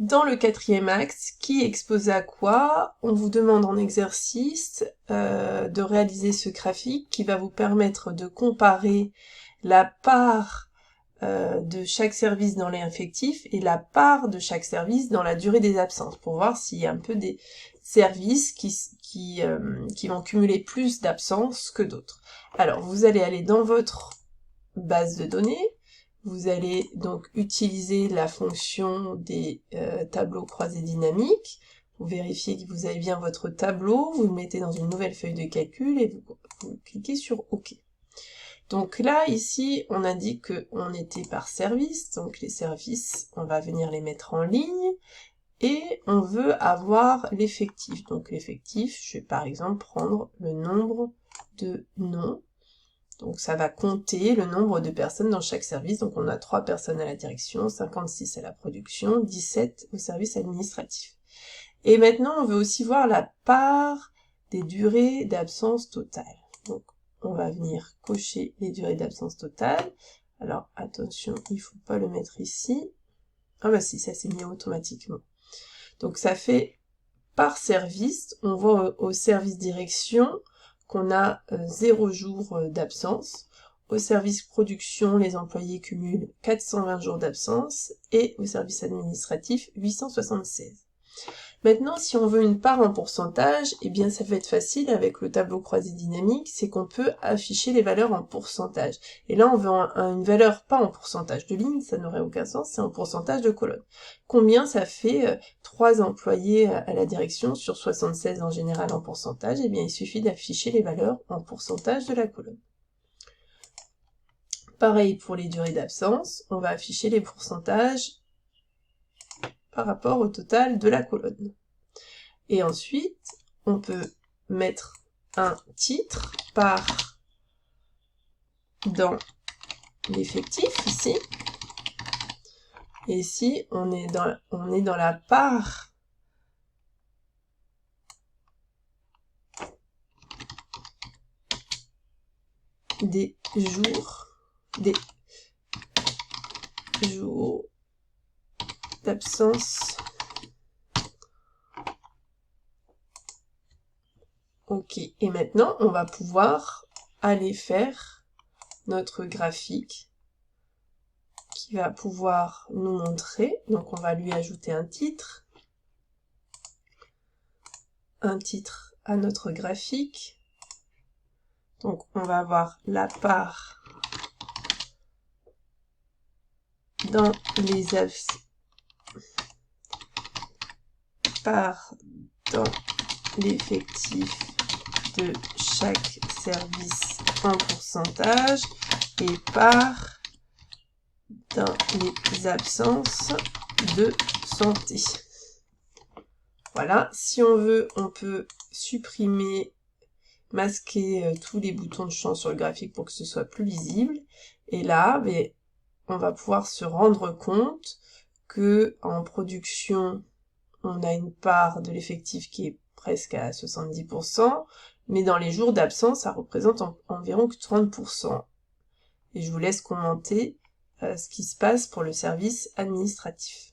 Dans le quatrième axe, qui est exposé à quoi? On vous demande en exercice de réaliser ce graphique qui va vous permettre de comparer la part de chaque service dans les effectifs et la part de chaque service dans la durée des absences, pour voir s'il y a un peu des services qui vont cumuler plus d'absences que d'autres. Alors, vous allez aller dans votre base de données, vous allez donc utiliser la fonction des tableaux croisés dynamiques, vous vérifiez que vous avez bien votre tableau, vous le mettez dans une nouvelle feuille de calcul et vous cliquez sur OK. Donc là, ici, on indique qu'on était par service, donc les services, on va venir les mettre en ligne, et on veut avoir l'effectif. Donc l'effectif, je vais par exemple prendre le nombre de noms. Donc ça va compter le nombre de personnes dans chaque service. Donc on a 3 personnes à la direction, 56 à la production, 17 au service administratif. Et maintenant, on veut aussi voir la part des durées d'absence totale. Donc on va venir cocher les durées d'absence totale. Alors attention, il ne faut pas le mettre ici. Ah bah si, ça s'est mis automatiquement. Donc ça fait par service, on voit au service direction qu'on a 0 jours d'absence. Au service production, les employés cumulent 420 jours d'absence et au service administratif, 876. Maintenant, si on veut une part en pourcentage, eh bien ça va être facile avec le tableau croisé dynamique, c'est qu'on peut afficher les valeurs en pourcentage. Et là, on veut une valeur pas en pourcentage de ligne, ça n'aurait aucun sens, c'est en pourcentage de colonne. Combien ça fait 3 employés à la direction sur 76 en général en pourcentage? Eh bien, il suffit d'afficher les valeurs en pourcentage de la colonne. Pareil pour les durées d'absence, on va afficher les pourcentages par rapport au total de la colonne. Et ensuite, on peut mettre un titre par dans l'effectif ici. Et ici, on est dans la part des jours d'absence. Ok, et maintenant, on va pouvoir aller faire notre graphique qui va pouvoir nous montrer. Donc, on va lui ajouter un titre à notre graphique. Donc, on va avoir la part dans les part dans l'effectif de chaque service en pourcentage et part dans les absences de santé. Voilà, si on veut, on peut supprimer, masquer tous les boutons de champ sur le graphique pour que ce soit plus lisible. Et là, on va pouvoir se rendre compte que en production, on a une part de l'effectif qui est presque à 70%, mais dans les jours d'absence, ça représente environ que 30%. Et je vous laisse commenter ce qui se passe pour le service administratif.